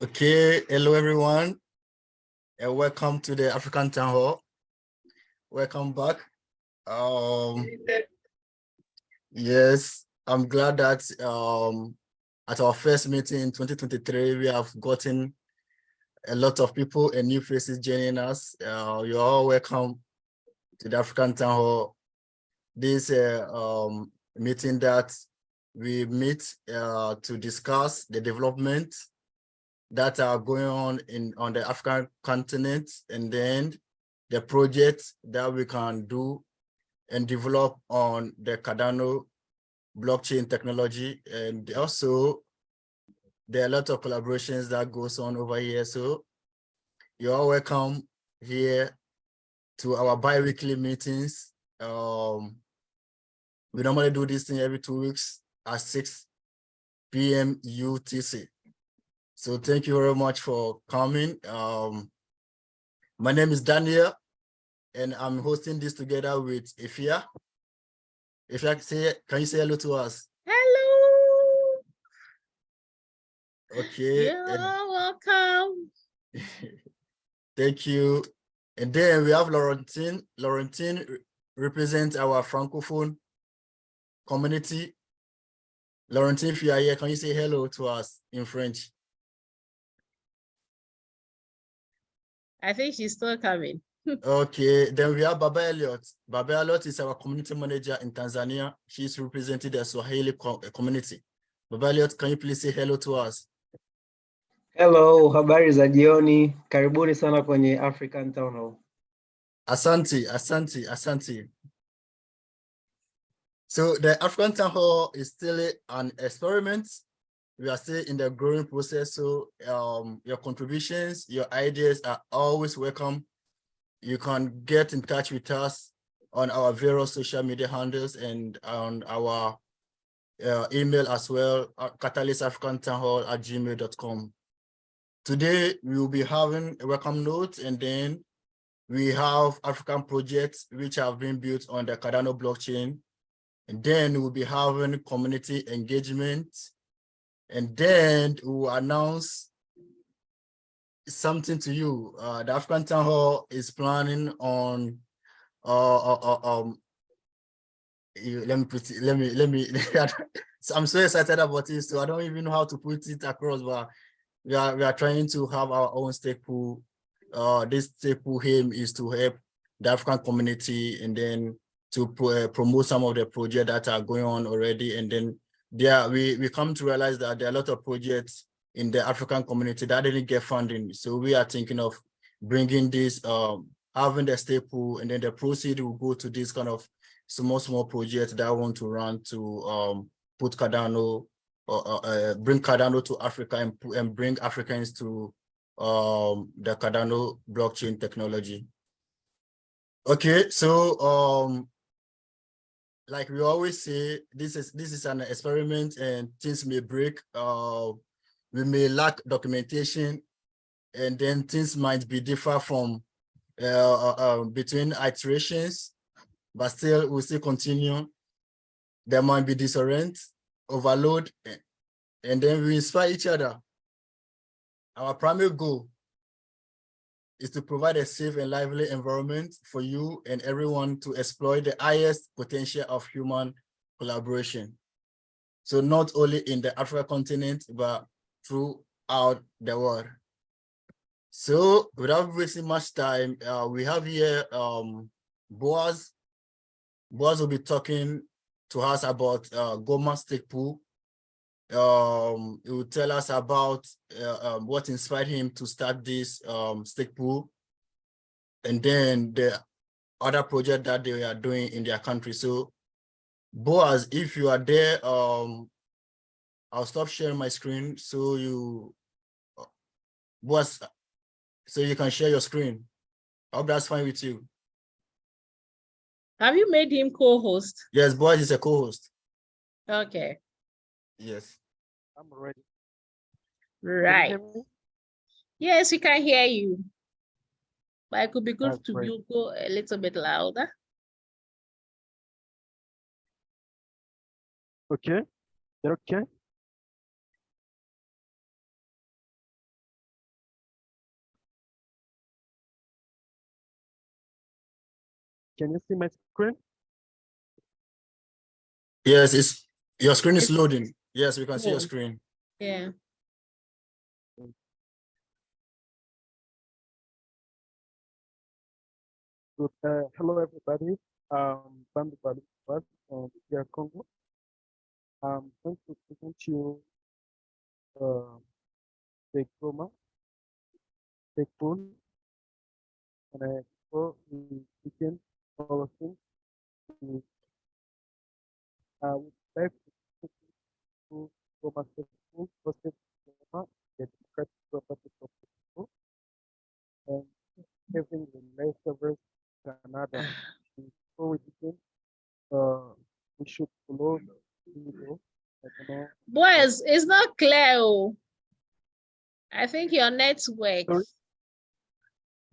Okay, hello everyone, and welcome to the African Town Hall. Welcome back. Yes, I'm glad that at our first meeting in 2023, we have gotten a lot of people and new faces joining us. You're all welcome to the African Town Hall. This meeting that we meet to discuss the development that are going on the African continent, and then the projects that we can do and develop on the Cardano blockchain technology. And also there are a lot of collaborations that goes on over here. So you're all welcome here to our bi-weekly meetings. We normally do this thing every 2 weeks at 6 p.m. UTC. So thank you very much for coming. My name is Daniel, and I'm hosting this together with Ifia. Ifia, can you say hello to us? Hello. Okay. You're welcome. Thank you. And then we have Laurentine. Laurentine represents our Francophone community. Laurentine, if you are here, can you say hello to us in French? I think she's still coming. Okay, then we have Baba Elliot. Baba Elliot is our community manager in Tanzania. She's representing the Swahili community. Baba Elliot, can you please say hello to us? Hello, habari za jioni. Karibuni sana kwenye African Town Hall. Asante, asante, asante. So the African Town Hall is still an experiment. We are still in the growing process. So your contributions, your ideas are always welcome. You can get in touch with us on our various social media handles and on our email as well, catalystafricantownhall@gmail.com. Today, we will be having a welcome note, and then we have African projects which have been built on the Cardano blockchain. And then we'll be having community engagement. And then we will announce something to you. The African Town Hall is planning on so I'm so excited about it, so I don't even know how to put it across, but we are trying to have our own stake pool. This stake pool aim is to help the African community, and then to promote some of the projects that are going on already. And then we come to realize that there are a lot of projects in the African community that didn't get funding. So we are thinking of bringing this, having the stake pool, and then the proceeds will go to this kind of small projects that I want to run to put Cardano, bring Cardano to Africa and bring Africans to the Cardano blockchain technology. Okay, so like we always say, this is an experiment and things may break. We may lack documentation, and then things might be different from between iterations, but still we'll still continue. There might be disorient, overload, and then we inspire each other. Our primary goal is to provide a safe and lively environment for you and everyone to exploit the highest potential of human collaboration. So not only in the African continent, but throughout the world. So without wasting much time, we have here Boaz. Boaz will be talking to us about Goma Stake Pool. He will tell us about what inspired him to start this stake pool, and then the other project that they are doing in their country. So Boaz, if you are there, I'll stop sharing my screen so you, Boaz, so you can share your screen. I hope that's fine with you. Have you made him co-host? Yes, Boaz is a co-host. Okay. Yes. I'm ready. Right. Yes, we can hear you. But it could be good That's to great. go a little bit louder. Okay. Is that okay? Can you see my screen? Yes, your screen is It's- loading. Yes, we can see your Oh. screen. Yeah. Good. Hello, everybody. Bandu Bali and here Congo. I'm going to present you the Goma, the pool, and before we begin our things, we would like to to Goma State Pool, hosted Goma, the democratic property of the people, and having the life servers Canada. Before we begin, we should follow the video. I don't know. Boys, it's not clear. Oh. I think your network. Sorry?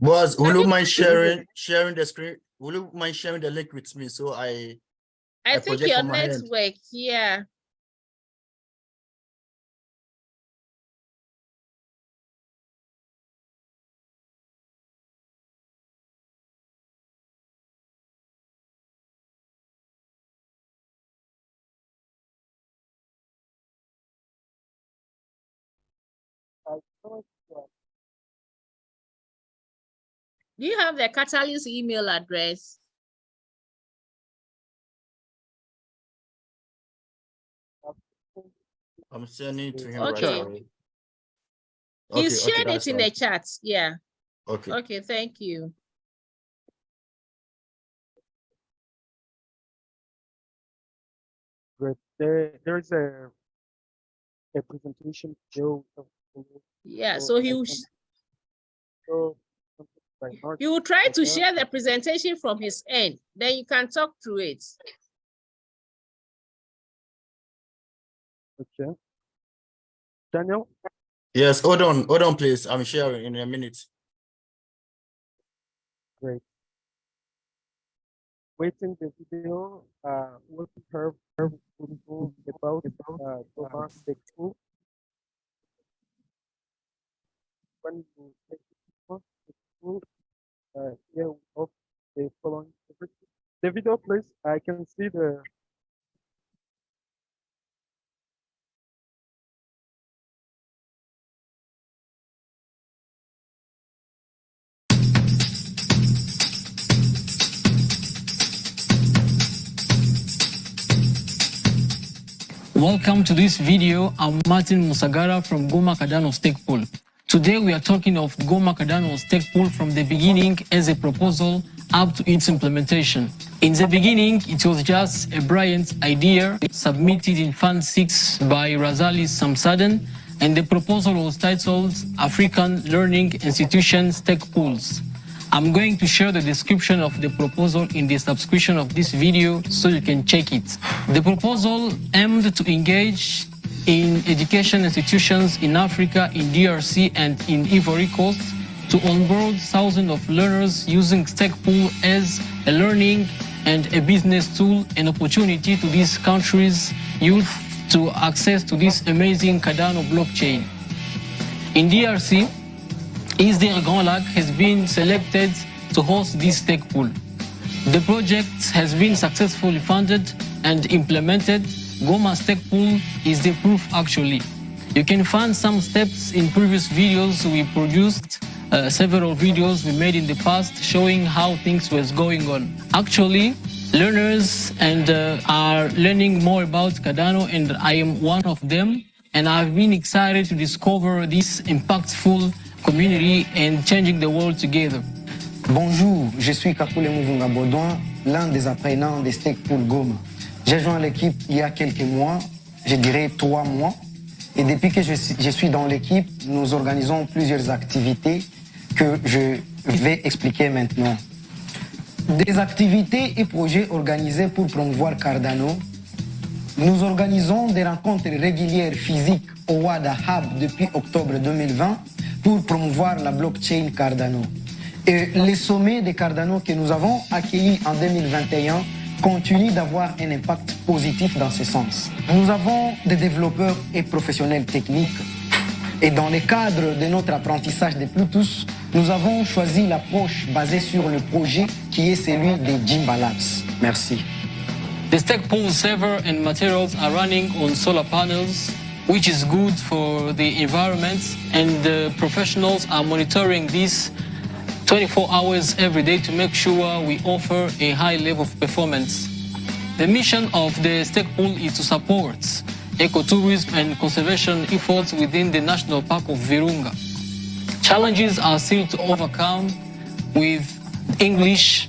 Boaz, will you mind Can sharing the screen? Will you mind sharing the link with me so I I think project your from my end? network, yeah. Do you have the Catalyst email address? I'm sending it to him right Okay. away. He's Okay, shared that's it in fine. the chat. Yeah. Okay. Okay, thank you. Great. There's a presentation video. Yeah, So so I he will, can show something by March he will try to like that. share the presentation from his end. Then you can talk through it. Okay. Daniel, Yes, hold on, please. I'm sharing in a minute. great. Waiting the video, what we have info about Goma Tech School. When you take the school, here we have the following. The video, please. I can see the. Welcome to this video. I'm Martin Musagara from Goma Cardano Stake Pool. Today we are talking of Goma Cardano Stake Pool from the beginning as a proposal up to its implementation. In the beginning, it was just a brilliant idea submitted in Fund 6 by Razali Samsaden, and the proposal was titled African Learning Institution Stake Pools. I'm going to share the description of the proposal in the subscription of this video so you can check it. The proposal aimed to engage in education institutions in Africa, in DRC, and in Ivory Coast to onboard thousands of learners using Stake Pool as a learning and a business tool, an opportunity to these countries' youth to access to this amazing Cardano blockchain. In DRC, Isder Grand Lac has been selected to host this stake pool. The project has been successfully funded and implemented. Goma Stake Pool is the proof actually. You can find some steps in previous videos we produced, several videos we made in the past showing how things was going on. Actually, learners are learning more about Cardano, and I am one of them, and I've been excited to discover this impactful community and changing the world together. Bonjour, je suis Kakule Muvunga Baudouin, l'un des apprenants des Stake Pool Goma. J'ai joint l'équipe il y a quelques mois, je dirais 3 mois. Et depuis que je suis dans l'équipe, nous organisons plusieurs activités que je vais expliquer maintenant. Des activités et projets organisés pour promouvoir Cardano. Nous organisons des rencontres régulières physiques au WADA Hub depuis octobre 2020 pour promouvoir la blockchain Cardano. Et les sommets de Cardano que nous avons accueillis en 2021 continuent d'avoir un impact positif dans ce sens. Nous avons des développeurs et professionnels techniques. Et dans le cadre de notre apprentissage de Bluetooth, nous avons choisi l'approche basée sur le projet qui est celui de Jimba Labs. Merci. The stake pool server and materials are running on solar panels, which is good for the environment, and the professionals are monitoring this 24 hours every day to make sure we offer a high level of performance. The mission of the stake pool is to support ecotourism and conservation efforts within the National Park of Virunga. Challenges are still to overcome with English,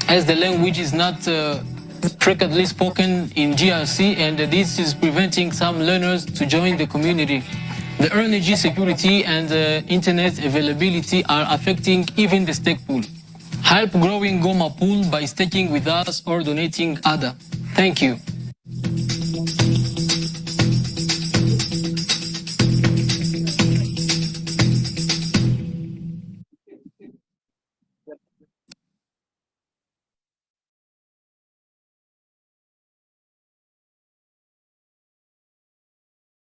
as the language is not frequently spoken in GRC, and this is preventing some learners to join the community. The energy security and internet availability are affecting even the stake pool. Help growing Goma pool by staking with us or donating ADA. Thank you.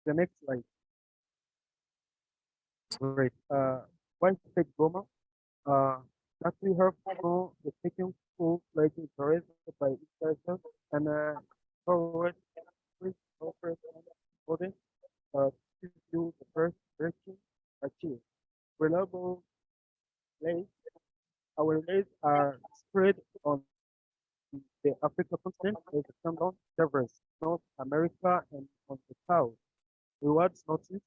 The next slide. Great. Why take Goma? That we have from the second school like raised by instructors and forward with offer body to do the first direction achieved. Reliable lays. Our lays are spread on the Africa continent as a standalone servers, North America and on the south. Rewards notice.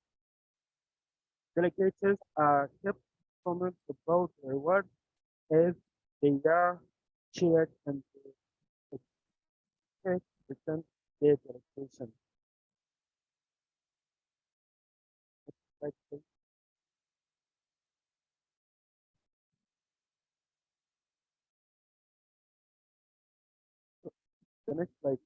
Delegators are kept comment about the reward as they are shared and return their delegation. The next slide.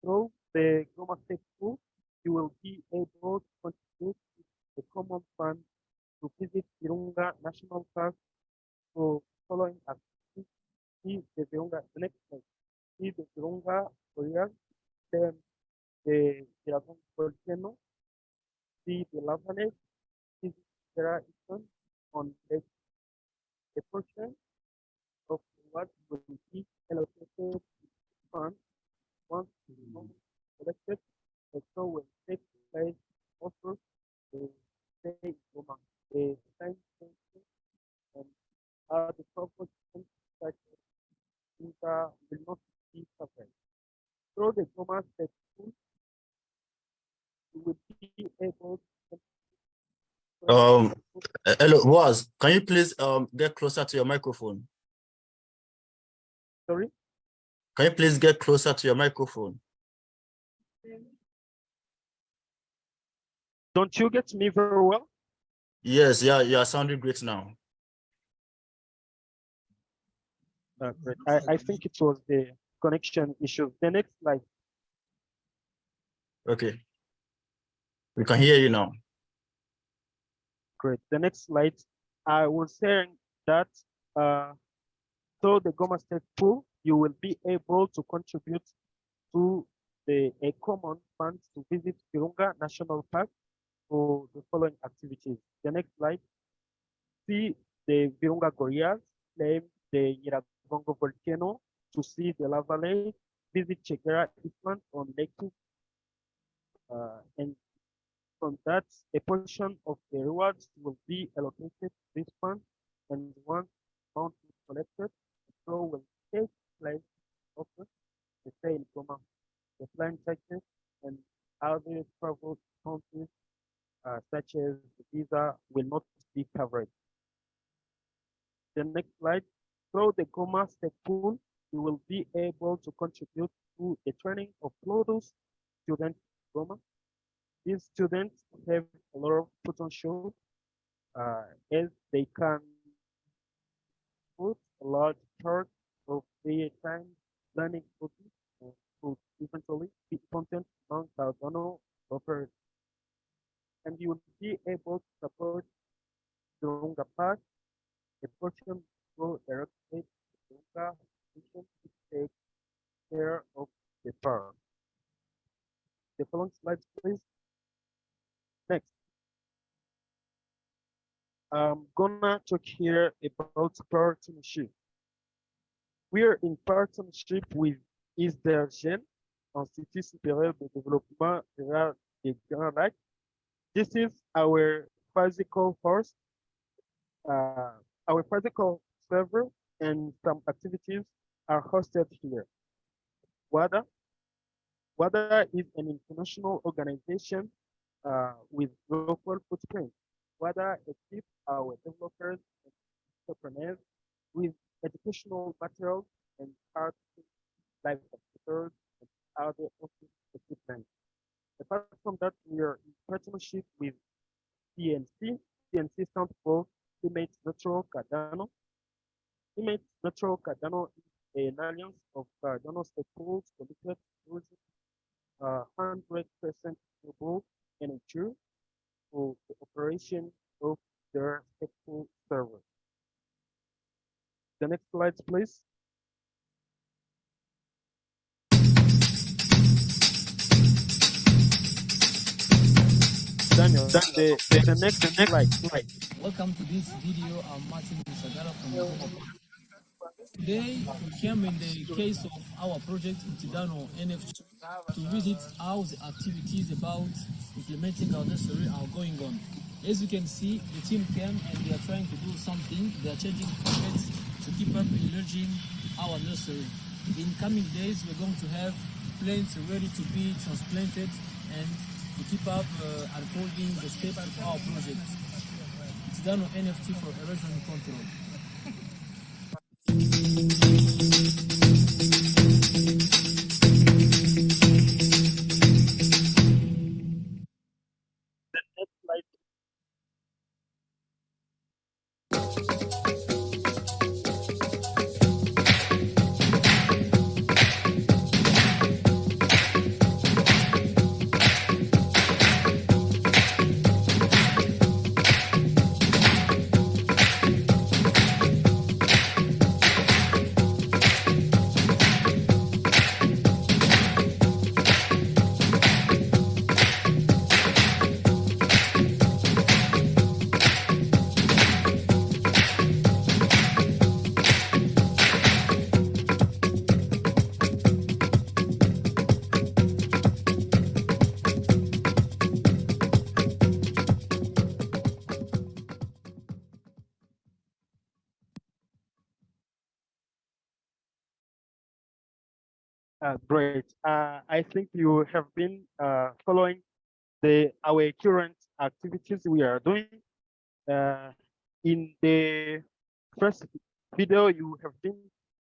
Through the Goma Tech Pool, you will be able to contribute to the common fund to visit Virunga National Park for following activities. See the Virunga, the next slide. See the Virunga Korea, then the Dragon volcano, see the lava lake, see the Terra Island on Lake. The portion of what will be allocated to fund once selected, the show will take place also the state Goma, the time and the purpose that will not be covered. Through the Goma State Pool, you will be able Hello, Boaz, can you please get closer to your microphone? sorry? Can you please get closer to your microphone? Don't you get me very well? Yes, yeah, you are sounding great now. Great. I think it was the connection issue. The next slide. Okay. We can hear you now. Great. The next slide. I was saying that so the Goma State Pool, you will be able to contribute to a common fund to visit Virunga National Park for the following activities. The next slide. See the Virunga Gorillas, claim the Nyiragongo volcano to see the lava lake, visit Chegera Island on Lake and from that, a portion of the rewards will be allocated to this fund, and once amount is collected, the show will take place offer the sale Goma, the flying taxes and other travel countries such as the visa will not be covered. the next slide. Through the Goma Stake Pool, you will be able to contribute to the training of Lotus students in Goma. These students have a lot of potential as they can put a large part of their time learning coding and could eventually be content among Cardano developers. And you will be able to support the Lunga Pass, a portion will directly to Lunga Foundation to take care of the farm. The following slides, please. Next, I'm gonna talk here about partnership. We are in partnership with ISDERGEN, Institut Supérieur de Développement Rural des Grands Lacs. This is our physical host, our physical server, and some activities are hosted here. WADA. WADA is an international organization with local footprint. WADA equips our developers and entrepreneurs with educational materials and hard like computers and other office equipment. Apart from that, we are in partnership with CNC. CNC stands for Teammates Natural Cardano. Teammates Natural Cardano is an alliance of Cardano stakeholders committed to 100% renewable energy for the operation of their stateful server. The next slide, please. Daniel, the next slide. Welcome to this video. I'm Martin Musagara from Goma. Today, we came in the case of our project Cardano NFT to visit how the activities about implementing our nursery are going on. As you can see, the team came and they are trying to do something. They are changing projects to keep up enlarging our nursery. In coming days, we're going to have plants ready to be transplanted and to keep up unfolding the steps of our project. Cardano NFT for erosion control. Next slide. Great. I think you have been following our current activities we are doing. In the first video, you have been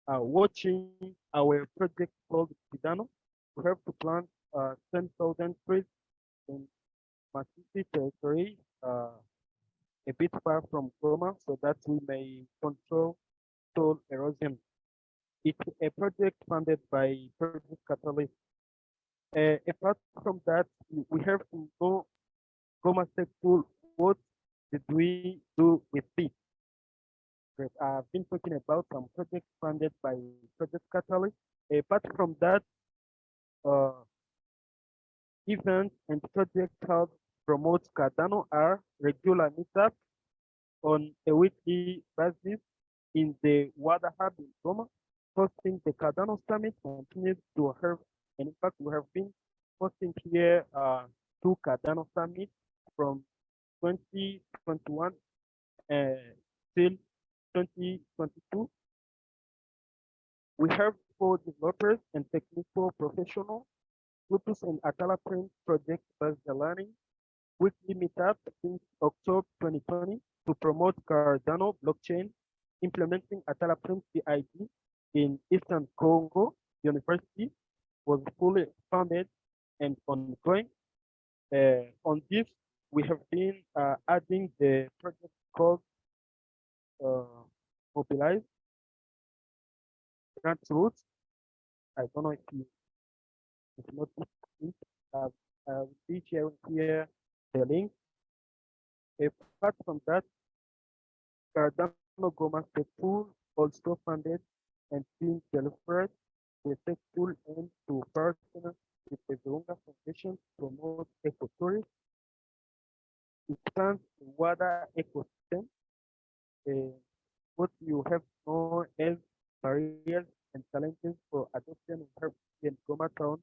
watching our project called Cardano. We have to plant 10,000 trees in Masisi territory, a bit far from Goma, so that we may control soil erosion. It's a project funded by Project Catalyst. Apart from that, we have to go Goma Tech Pool. What did we do with this? I've been talking about some projects funded by Project Catalyst. Apart from that, events and projects held promote Cardano are regular meetups on a weekly basis in the WADA Hub in Goma. Hosting the Cardano Summit continues to have an impact. We have been hosting here two Cardano Summits from 2021 till 2022. We have 4 developers and technical professionals. Lotus and Atala Print project based learning weekly meetup since October 2020 to promote Cardano blockchain implementing a Terraform CID in Eastern Congo University was fully funded and ongoing. On this, we have been adding the project called Mobilize Grassroots. I don't know if you noticed it. I will be sharing here the link. Apart from that, Cardano Goma Tech Pool also funded and being delivered. The Tech Pool aims to partner with the Virunga Foundation to promote ecotourism, expand the water ecosystem, what you have known as barriers and challenges for adoption of herbicide in Goma town,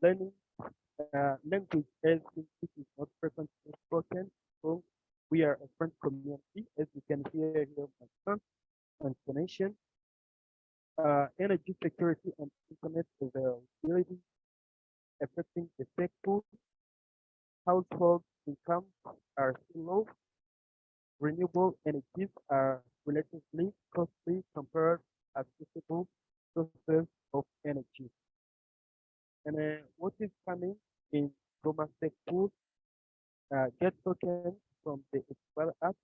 learning language as English is not frequently spoken. So we are a French community, as you can hear here my son and connection. Energy security and internet availability affecting the tech pool. Household incomes are still low. Renewable energies are relatively costly compared to accessible sources of energy. And what is coming in Goma Tech Pool? Get tokens from the Expel app.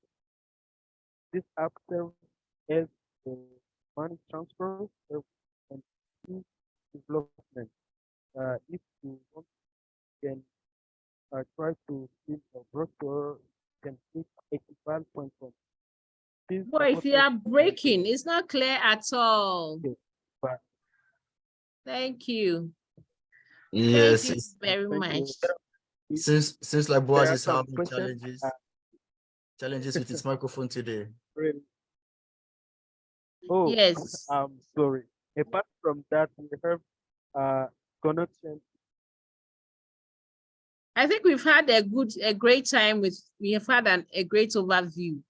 This app serves as the money transfer service and key development. If you want, you can try to build a brochure, you can click expel.com. Boys, you are breaking. It's not clear at all. Okay, but Thank you. Yes, Thank you very thank much. you. since like There Boaz are is some having questions. challenges with his microphone today. Really. Oh, Yes. I'm sorry. Apart from that, we have connection. I think we've had a great time we have had a great overview.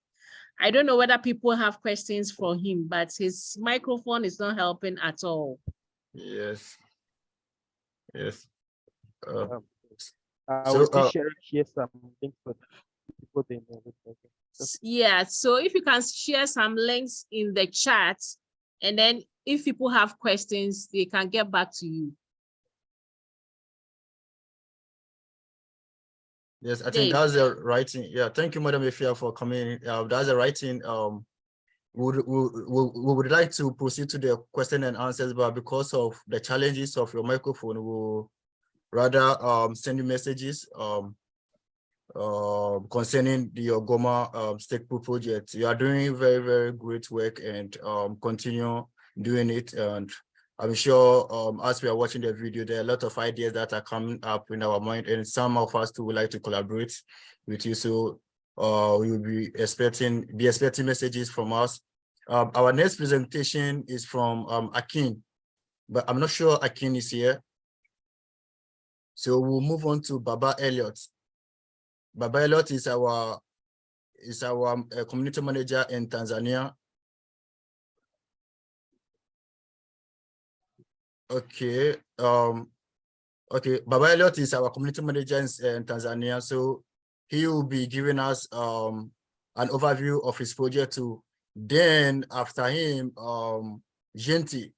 I don't know whether people have questions for him, but his microphone is not helping at all. Yes. Yes. I So, will be sharing here some links for people they know. Yeah, so if you can share some links in the chat, and then if people have questions, they can get back to you. yes, I think Dave. that's the writing. Yeah, thank you, Madam Efia, for coming. That's the writing. We would like to proceed to the question and answers, but because of the challenges of your microphone, we'll rather send you messages concerning the Goma Stake Pool project. You are doing very, very great work, and continue doing it. And I'm sure as we are watching the video, there are a lot of ideas that are coming up in our mind, and some of us too would like to collaborate with you. So we will be expecting messages from us. Our next presentation is from Akin, but I'm not sure Akin is here. So we'll move on to Baba Elliott. Baba Elliott is our community manager in Tanzania. Okay. Okay. Baba Elliott is our community manager in Tanzania. So he will be giving us an overview of his project too. Then after him, Genti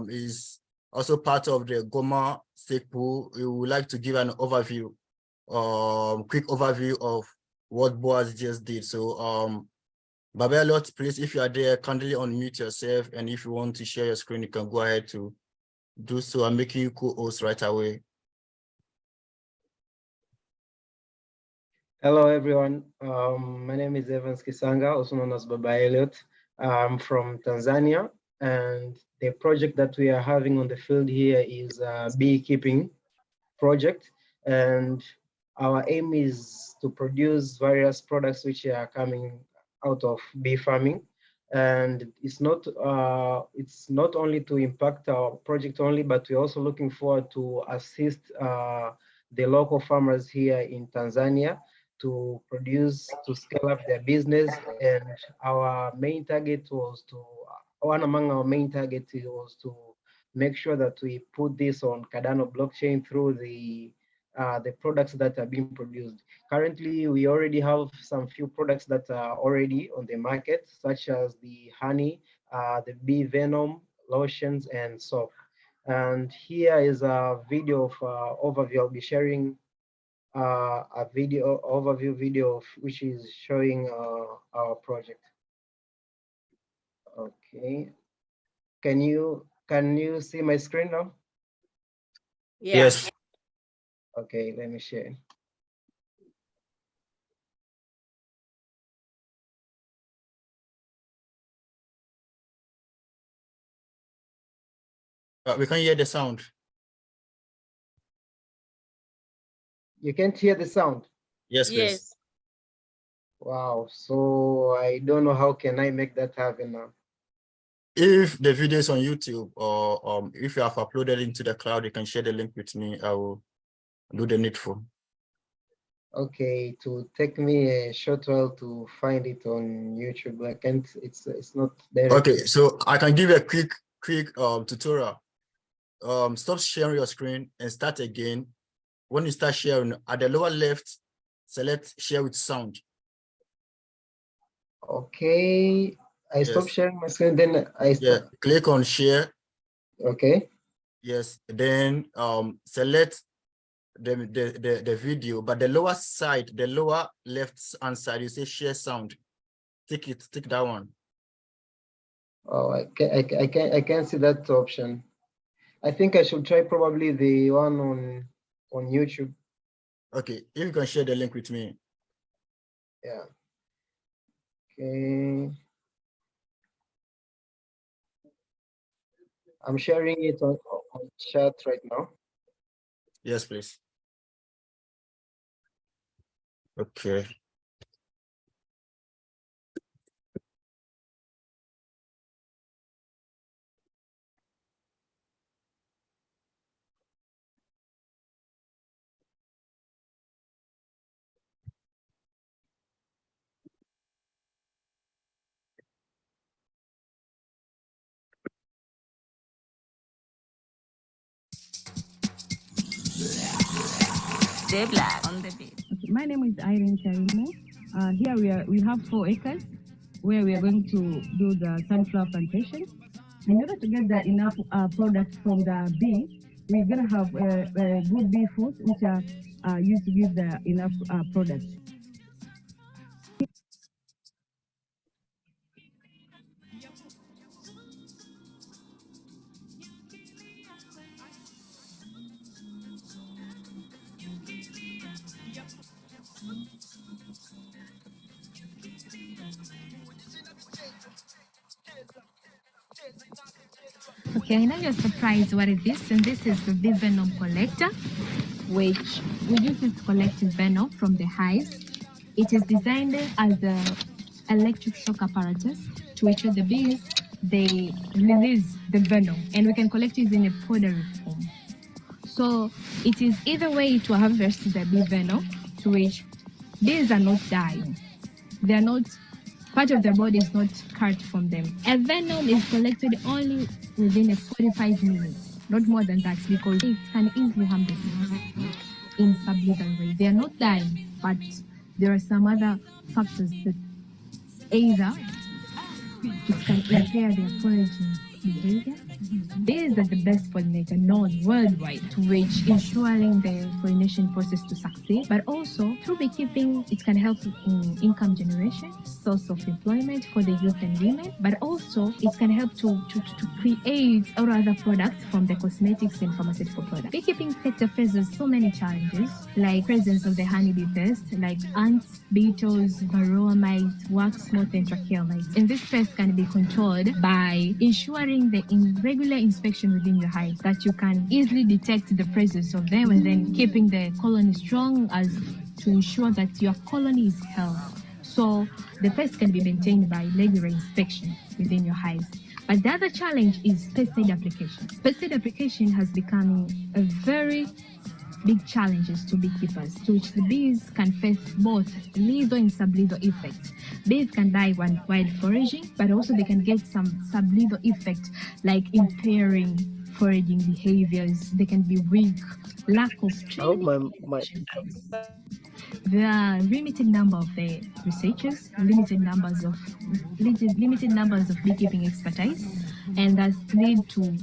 is also part of the Goma Stake Pool. We would like to give an overview, quick overview of what Boaz just did. So Baba Elliott, please, if you are there, kindly unmute yourself, and if you want to share your screen, you can go ahead to do so. I'm making you co-host right away. Hello, everyone. My name is Evans Kisanga, also known as Baba Elliott. I'm from Tanzania, and the project that we are having on the field here is a beekeeping project. And our aim is to produce various products which are coming out of bee farming. And it's not only to impact our project only, but we're also looking forward to assist the local farmers here in Tanzania to scale up their business. And our main target was one among our main targets was to make sure that we put this on Cardano blockchain through the the products that are being produced. Currently, we already have some few products that are already on the market, such as the honey, the bee venom, lotions, and soap. And here is a video of overview. I'll be sharing a video overview video which is showing our project. Okay, can you see my screen now? Yeah. Yes. Okay, let me share. We can hear the sound. You can't hear the sound? Yes, please. Yes. Wow, so I don't know how can I make that happen now. If the video is on YouTube or if you have uploaded into the cloud, you can share the link with me. I will do the needful. Okay, to take me a short while to find it on YouTube. I can't, it's not there. Okay, so I can give you a quick tutorial. Stop sharing your screen and start again. When you start sharing, at the lower left, select share with sound. Okay, I stop sharing my screen, then I stop. Click on share. Okay. Yes, then select the video, but the lower side, the lower left hand side, you say share sound. Tick that one. Oh, I can't see that option. I think I should try probably the one on YouTube. Okay, if you can share the link with me. Yeah. Okay. I'm sharing it on chat right now. Yes, please. Okay. Black on the beat. Okay, my name is Irene Charimo. Here we have 4 acres where we are going to do the sunflower plantation. In order to get the enough products from the bee, we're going to have good bee foods which are used to give the enough products. Okay, I know you're surprised what is this, and this is the bee venom collector, which we use it to collect venom from the hives. It is designed as an electric shock apparatus to which the bees, they release the venom, and we can collect it in a powdery form. So it is either way to harvest the bee venom, to which bees are not dying. They are not, part of their body is not cut from them. A venom is collected only within a 45 minutes, not more than that, because it can easily harm the bees in sublethal way. They are not dying, but there are some other factors that either it can impair their foraging behavior. Bees are the best pollinator known worldwide, to which ensuring the pollination process to succeed, but also through beekeeping, it can help in income generation, source of employment for the youth and women, but also it can help to create or other products from the cosmetics and pharmaceutical products. Beekeeping sector faces so many challenges, like presence of the honeybee pest, like ants, beetles, varroa mites, wax moth, and tracheal mites. And this pest can be controlled by ensuring the regular inspection within your hive, that you can easily detect the presence of them, and then keeping the colony strong as to ensure that your colony is healthy. So the pest can be maintained by regular inspection within your hives. But the other challenge is pesticide application. Pesticide application has become a very big challenges to beekeepers, to which the bees can face both lethal and sublethal effects. Bees can die while foraging, but also they can get some sublethal effect like impairing foraging behaviors. They can be weak, lack of Oh, training. my. There are limited number of the researchers, limited numbers of beekeeping expertise, and that's lead to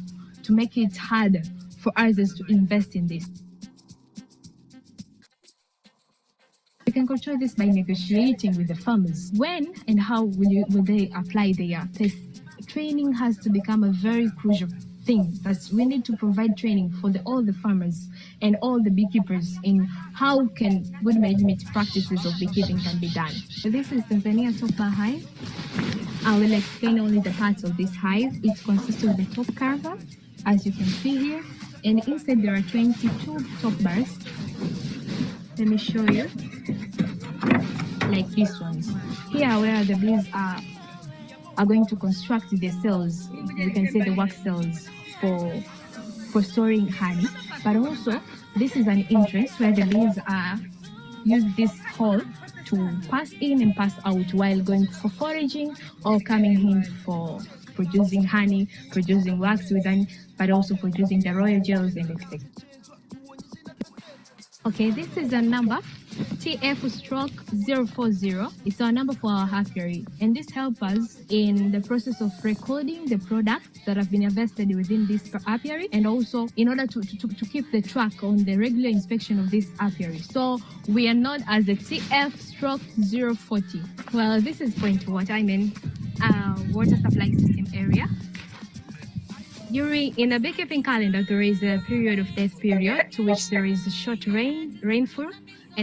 make it harder for others to invest in this. We can control this by negotiating with the farmers. When and how will they apply their test? Training has to become a very crucial thing. That we need to provide training for all the farmers and all the beekeepers in how can good management practices of beekeeping can be done. So this is Tanzania Topper Hive. I will explain only the parts of this hive. It consists of the top cover, as you can see here, and inside there are 22 top bars. Let me show you, like these ones. Here where the bees are going to construct the cells, we can say the wax cells for storing honey, but also this is an entrance where the bees use this hole to pass in and pass out while going for foraging or coming in for producing honey, producing wax with honey, but also producing the royal gels and etc. Okay, this is a number, TF-040. It's our number for our apiary, and this helps us in the process of recording the products that have been invested within this apiary, and also in order to keep the track on the regular inspection of this apiary. So we are known as the TF-040. Well, this is point water, water supply system area. In a beekeeping calendar, there is a period of death period to which there is a short rainfall,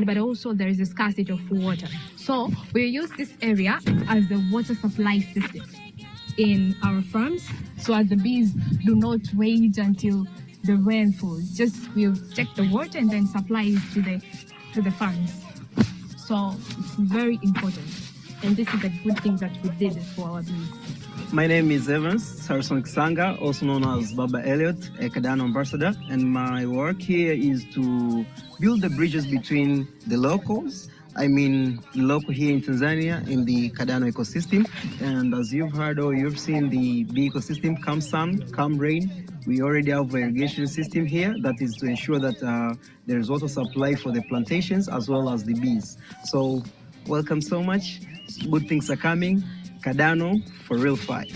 but also there is a scarcity of water. So we use this area as the water supply system in our farms, so as the bees do not wait until the rain falls. Just we'll check the water and then supply it to the farms. So it's very important, and this is a good thing that we did for our bees. My name is Evans Sarson Kisanga, also known as Baba Elliot, a Cardano ambassador, and my work here is to build the bridges between the locals, local here in Tanzania, in the Cardano ecosystem. And as you've heard or you've seen the bee ecosystem, come sun, come rain, we already have an irrigation system here that is to ensure that there is water supply for the plantations as well as the bees. So welcome so much. Good things are coming. Cardano for real fight.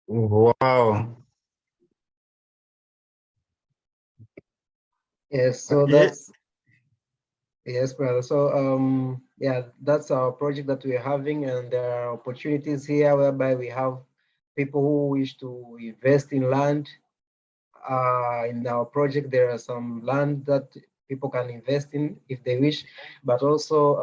Wow. Yes, so Yes. yes, brother. So yeah, that's our project that we're having, and there are opportunities here whereby we have people who wish to invest in land. In our project, there are some land that people can invest in if they wish, but also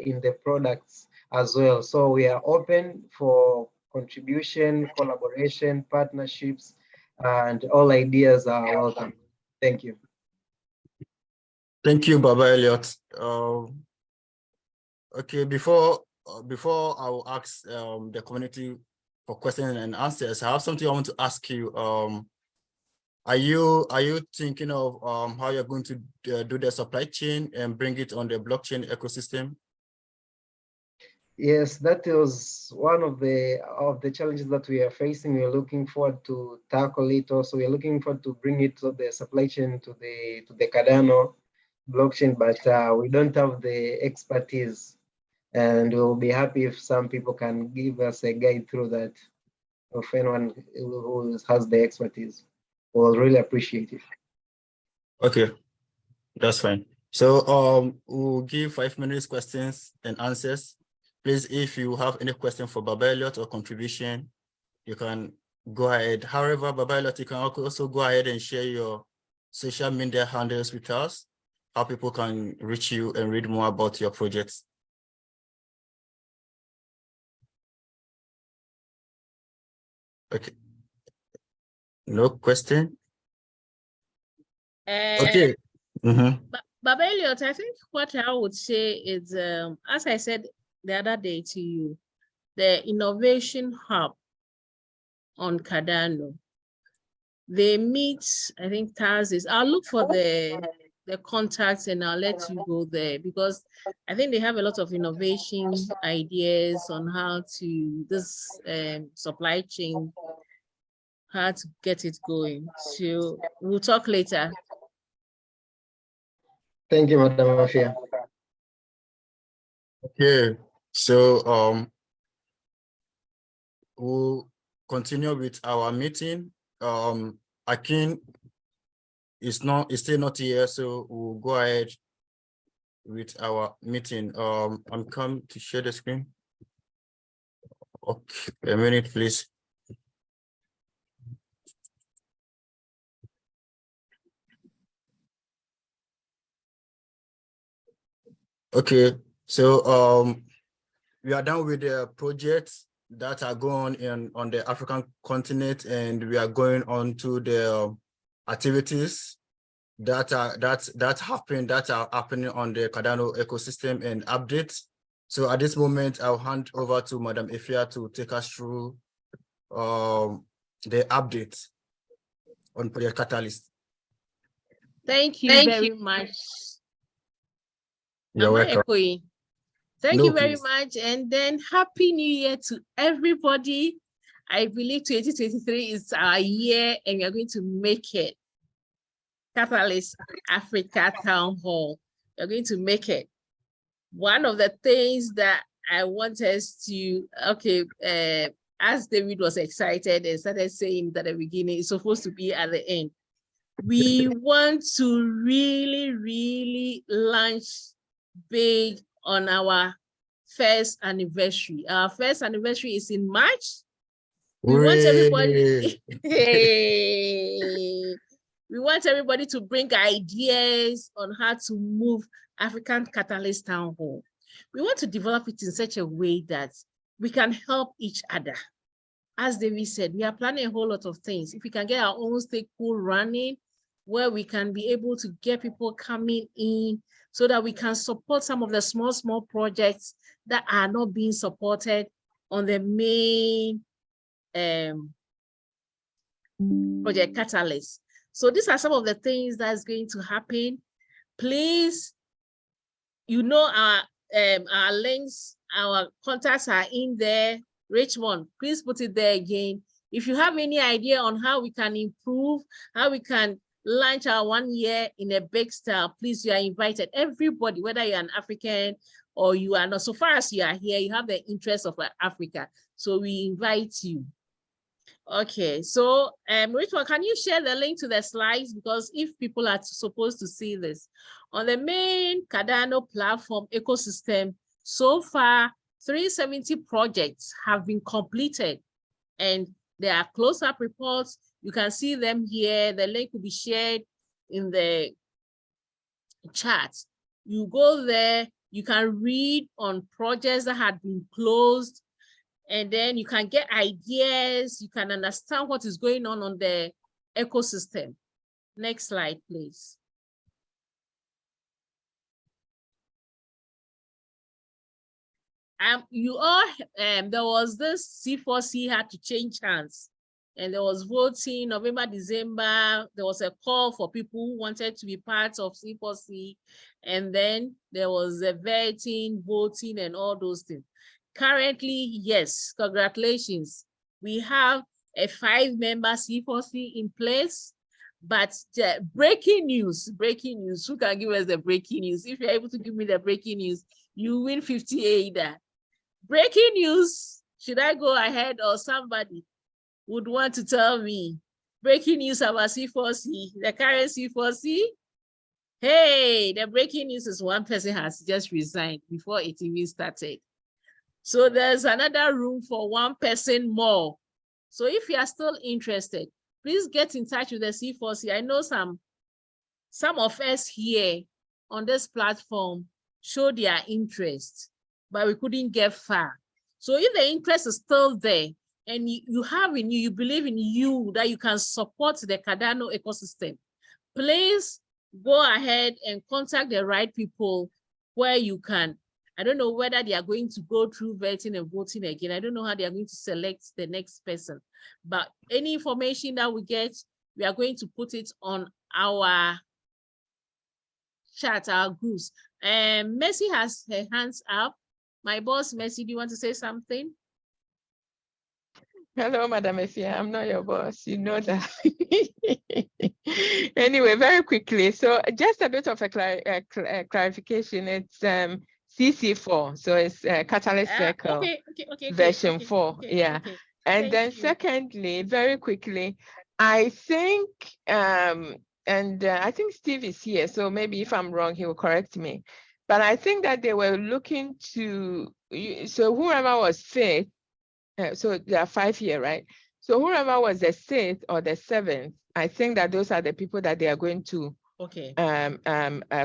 in the products as well. So we are open for contribution, collaboration, partnerships, and all ideas are welcome. Thank you. Thank you, Baba Elliot. Okay, before I will ask the community for questions and answers, I have something I want to ask you. Are you thinking of how you're going to do the supply chain and bring it on the blockchain ecosystem? Yes, that was one of the challenges that we are facing. We are looking forward to tackle it. Also, we are looking forward to bring it to the supply chain to the Cardano blockchain, but we don't have the expertise, and we'll be happy if some people can give us a guide through that. If anyone who has the expertise, we'll really appreciate it. Okay, that's fine. So we'll give 5 minutes questions and answers. Please, if you have any question for Baba Elliot or contribution, you can go ahead. However, Baba Elliot, you can also go ahead and share your social media handles with us, how people can reach you and read more about your projects. Okay. No question? Okay. Baba Elliot, I think what I would say is, as I said the other day to you, the innovation hub on Cardano, they meet, I think, Thursdays. I'll look for the the contacts and I'll let you go there because I think they have a lot of innovation ideas on how to this supply chain, how to get it going. So we'll talk later. Thank you, Madam Afia. Okay, so we'll continue with our meeting. Akin is still not here, so we'll go ahead with our meeting. I'm come to share the screen. Okay, a minute, please. Okay, so we are done with the projects that are going on the African continent, and we are going on to the activities that are happening on the Cardano ecosystem and updates. So at this moment, I'll hand over to Madam Afia to take us through the updates on Project Catalyst. Thank you very much. You're welcome. Echoing? Thank No, you very please. much. And then Happy New Year to everybody. I believe 2023 is our year and we are going to make it. Catalyst Africa Town Hall. We're going to make it. One of the things that I want us to, as David was excited and started saying at the beginning, it's supposed to be at the end. We want to really, really launch big on our first anniversary. Our first anniversary is in March. We want everybody. We want everybody to bring ideas on how to move African Catalyst Town Hall. We want to develop it in such a way that we can help each other. As David said, we are planning a whole lot of things. If we can get our own stake pool running, where we can be able to get people coming in so that we can support some of the small projects that are not being supported on the main Project Catalyst. So these are some of the things that's going to happen. Please, you know our links, our contacts are in there. Richmond, please put it there again. If you have any idea on how we can improve, how we can launch our 1 year in a big style, please, you are invited. Everybody, whether you're an African or you are not, so far as you are here, you have the interest of Africa. So we invite you. Okay, so Richard, can you share the link to the slides? Because if people are supposed to see this on the main Cardano platform ecosystem, so far 370 projects have been completed and there are close-up reports. You can see them here. The link will be shared in the chat. You go there, you can read on projects that had been closed, and then you can get ideas, you can understand what is going on the ecosystem. Next slide, please. You all, there was this C4C had to change hands, and there was voting November, December. There was a call for people who wanted to be part of C4C, and then there was a vetting, voting, and all those things. Currently, yes, congratulations. We have a 5-member C4C in place, but breaking news, who can give us the breaking news? If you're able to give me the breaking news, you win 50 AIDA. Breaking news, should I go ahead or somebody would want to tell me? Breaking news about C4C, the current C4C? Hey, the breaking news is one person has just resigned before it even started. So there's another room for one person more. So if you are still interested, please get in touch with the C4C. I know some of us here on this platform showed their interest, but we couldn't get far. So if the interest is still there and you have in you believe in you that you can support the Cardano ecosystem, please go ahead and contact the right people where you can. I don't know whether they are going to go through vetting and voting again. I don't know how they are going to select the next person, but any information that we get, we are going to put it on our chat, our groups. Mercy has her hands up. My boss, Mercy, do you want to say something? Hello, Madam Efia. I'm not your boss. You know that. Anyway, very quickly. So just a bit of a clarification. It's CC4. So it's Catalyst Circle version 4. Yeah. And then secondly, very quickly, I think, I think Steve is here. So maybe if I'm wrong, he will correct me. But I think that they were looking to, so whoever was fifth, so there are 5 here, right? So whoever was the 6th or the 7th, I think that those are the people that they are going to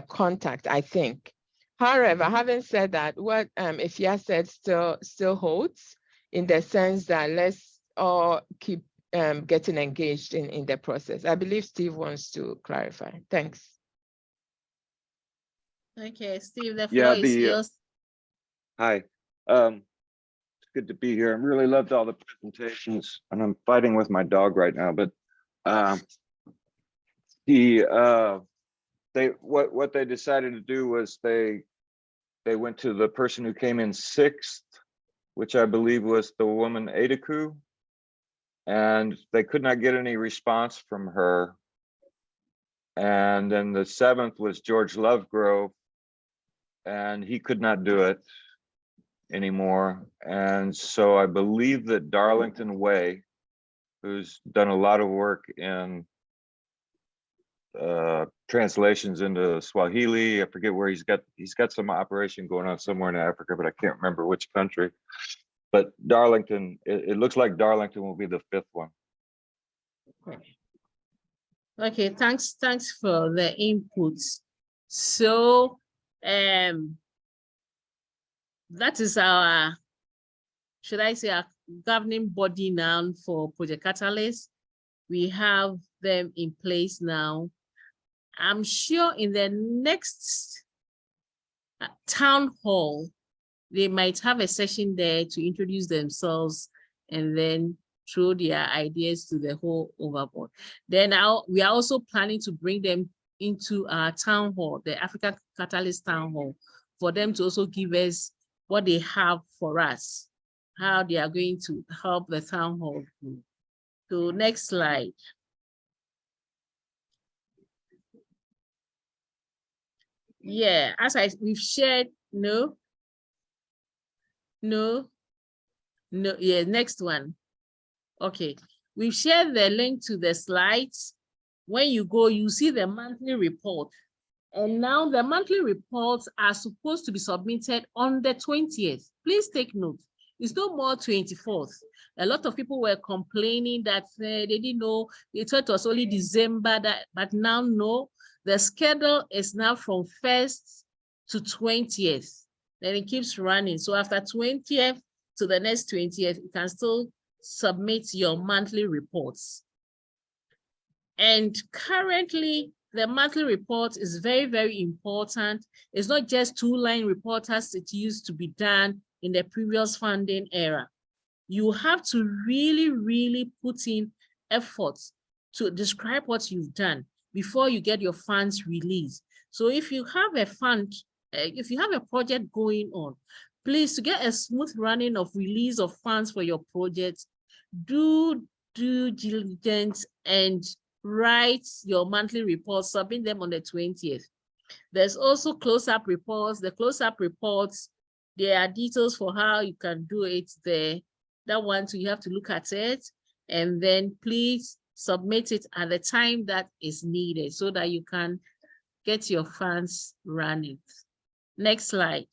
contact, I think. However, having said that, what Ifya said still holds, in the sense that let's all keep getting engaged in the process. I believe Steve wants to clarify. Thanks. Okay, Steve, the floor is yours. Hi. Good to be here. I really loved all the presentations, and I'm fighting with my dog right now. But what they decided to do was they went to the person who came in 6th, which I believe was the woman Adaku, and they could not get any response from her. And then the 7th was George Lovegrove, and he could not do it anymore. And so I believe that Darlington Way, who's done a lot of work in translations into Swahili, I forget where he's got some operation going on somewhere in Africa, but I can't remember which country. But Darlington, it looks like Darlington will be the 5th one. Okay, thanks for the inputs. So that is our, should I say, our governing body now for Project Catalyst. We have them in place now. I'm sure in the next town hall, they might have a session there to introduce themselves and then throw their ideas to the whole overboard. Then we are also planning to bring them into our town hall, the Africa Catalyst Town Hall, for them to also give us what they have for us, how they are going to help the town hall. So next slide. Yeah, as we've shared, yeah, next one. Okay, we've shared the link to the slides. When you go, you see the monthly report. And now the monthly reports are supposed to be submitted on the 20th. Please take note. It's no more 24th. A lot of people were complaining that they didn't know, they thought it was only December, but now no, the schedule is now from 1st to 20th. Then it keeps running. So after 20th to the next 20th, you can still submit your monthly reports. And currently, the monthly report is very, very important. It's not just 2-line report as it used to be done in the previous funding era. You have to really, really put in efforts to describe what you've done before you get your funds released. So if you have a fund, if you have a project going on, please, to get a smooth running of release of funds for your project, do due diligence and write your monthly reports, submit them on the 20th. There's also close-up reports. The close-up reports, there are details for how you can do it there. That one, so you have to look at it, and then please submit it at the time that is needed so that you can get your funds running. Next slide.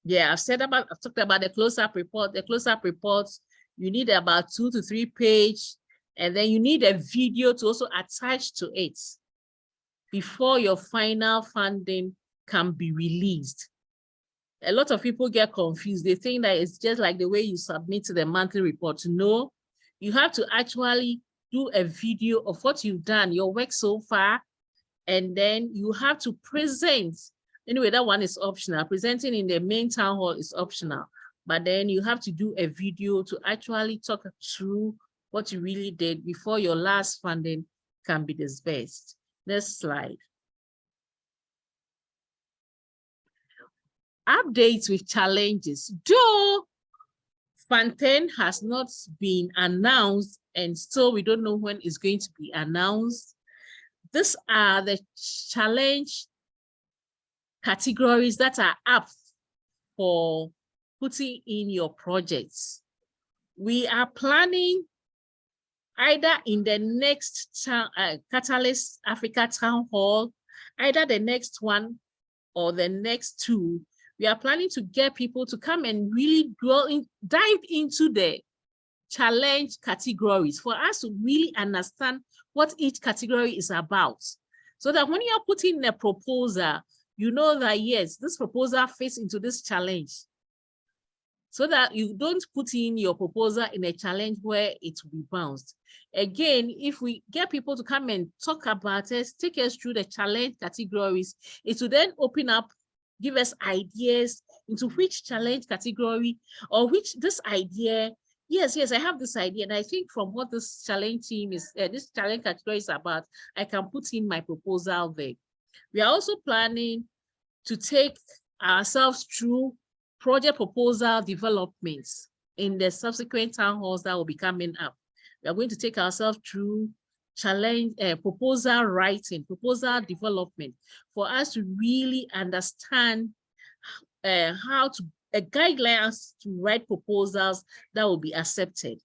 Yeah, I've talked about the close-up report. The close-up reports, you need about 2 to 3 pages, and then you need a video to also attach to it before your final funding can be released. A lot of people get confused. They think that it's just like the way you submit the monthly report. No, you have to actually do a video of what you've done, your work so far, and then you have to present. Anyway, that one is optional. Presenting in the main town hall is optional. But then you have to do a video to actually talk through what you really did before your last funding can be disbursed. Next slide. Updates with challenges. Though Fund 10 has not been announced, and so we don't know when it's going to be announced. These are the challenge categories that are up for putting in your projects. We are planning either in the next Catalyst Africa Town Hall, either the next one or the next two. We are planning to get people to come and really dive into the challenge categories for us to really understand what each category is about. So that when you're putting a proposal, you know that yes, this proposal fits into this challenge. So that you don't put in your proposal in a challenge where it will be bounced. Again, if we get people to come and talk about it, take us through the challenge categories, it will then open up, give us ideas into which challenge category or which this idea. Yes, I have this idea. And I think from what this challenge team is, this challenge category is about, I can put in my proposal there. We are also planning to take ourselves through project proposal developments in the subsequent town halls that will be coming up. We are going to take ourselves through challenge proposal writing, proposal development for us to really understand how to guidelines to write proposals that will be accepted.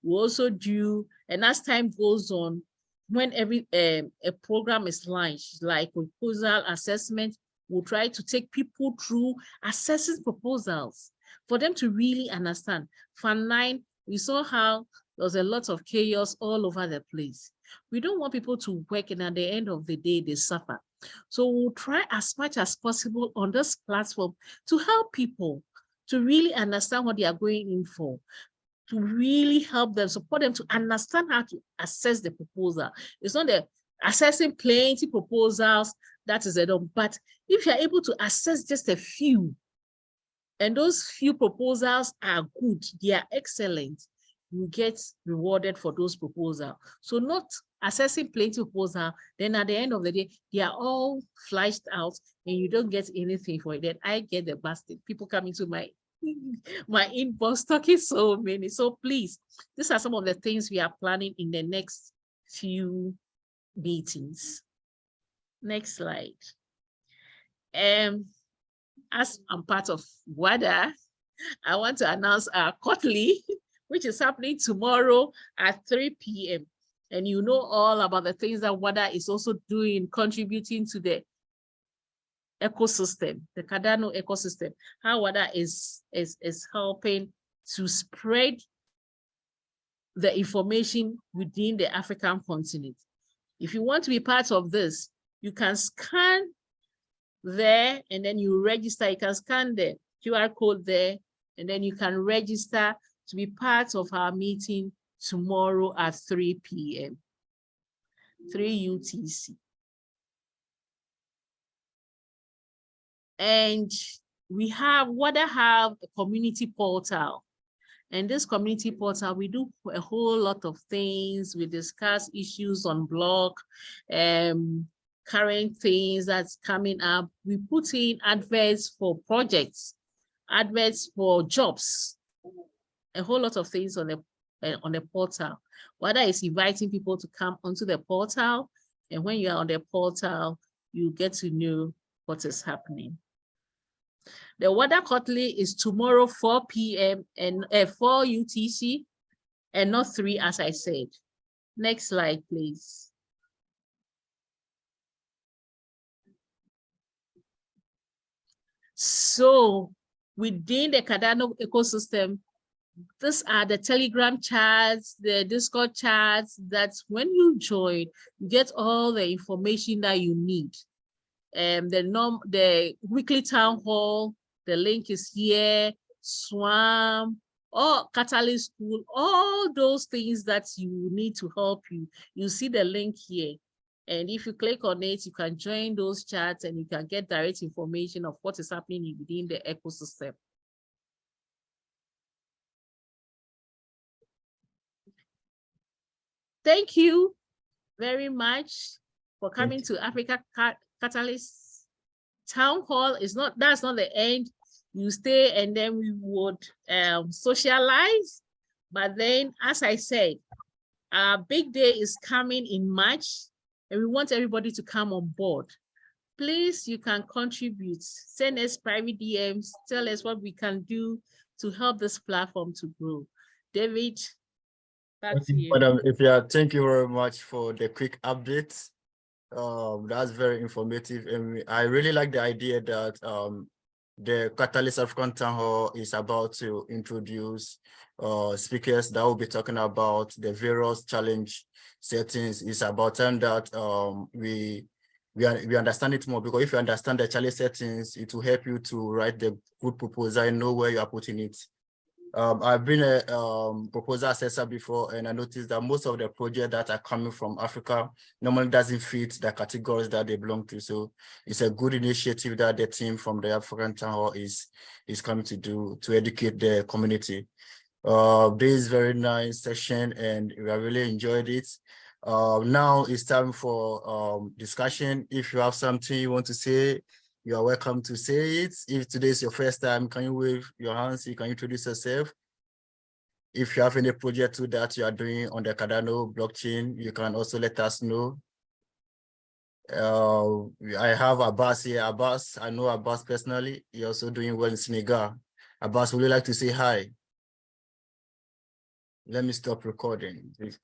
We also do, and as time goes on, when every a program is launched, like proposal assessment, we'll try to take people through assessing proposals for them to really understand. Fund 9, we saw how there was a lot of chaos all over the place. We don't want people to work and at the end of the day, they suffer. So we'll try as much as possible on this platform to help people to really understand what they are going in for, to really help them, support them to understand how to assess the proposal. It's not the assessing plenty proposals, that is it. But if you're able to assess just a few, and those few proposals are good, they are excellent, you get rewarded for those proposals. So not assessing plenty proposal, then at the end of the day, they are all flushed out and you don't get anything for it. Then I get the bastard. People come into my inbox talking so many. So please, these are some of the things we are planning in the next few meetings. Next slide. As I'm part of WADA, I want to announce our quarterly, which is happening tomorrow at 3 p.m. And you know all about the things that WADA is also doing, contributing to the ecosystem, the Cardano ecosystem, how WADA is helping to spread the information within the African continent. If you want to be part of this, you can scan there and then you register. You can scan the QR code there and then you can register to be part of our meeting tomorrow at 3 p.m. 3 UTC. And we have a community portal. And this community portal, we do a whole lot of things. We discuss issues on blog, current things that's coming up. We put in adverts for projects, adverts for jobs, a whole lot of things on the portal. WADA is inviting people to come onto the portal. And when you're on the portal, you get to know what is happening. The WADA quarterly is tomorrow, 4 p.m. and 4 UTC, and not 3, as I said. Next slide, please. So within the Cardano ecosystem, these are the Telegram chats, the Discord chats, that's when you join, you get all the information that you need. The weekly town hall, the link is here, SWAM, or Catalyst School, all those things that you need to help you. You see the link here. And if you click on it, you can join those chats and you can get direct information of what is happening within the ecosystem. Thank you. very much for coming Thank to Africa Catalyst Town Hall. That's not the end. You stay and then we would socialize. But then, as I said, our big day is coming in March and we want everybody to come on board. Please, you can contribute. Send us private DMs. Tell us what we can do to help this platform to grow. David, back to you. Madam, thank you very much for the quick updates. That's very informative. And I really like the idea that the Catalyst African Town Hall is about to introduce speakers that will be talking about the various challenge settings. It's about time that we understand it more, because if you understand the challenge settings, it will help you to write the good proposal and know where you are putting it. I've been a proposal assessor before, and I noticed that most of the projects that are coming from Africa normally doesn't fit the categories that they belong to. So it's a good initiative that the team from the African Town Hall is coming to do to educate the community. This is very nice session, and we have really enjoyed it. Now it's time for discussion. If you have something you want to say, you are welcome to say it. If today is your first time, can you wave your hands? You can introduce yourself. If you have any project too that you are doing on the Cardano blockchain, you can also let us know. I have Abbas here. Abbas, I know Abbas personally. You're also doing well in Senegal. Abbas, would you like to say hi? Let me stop recording, please.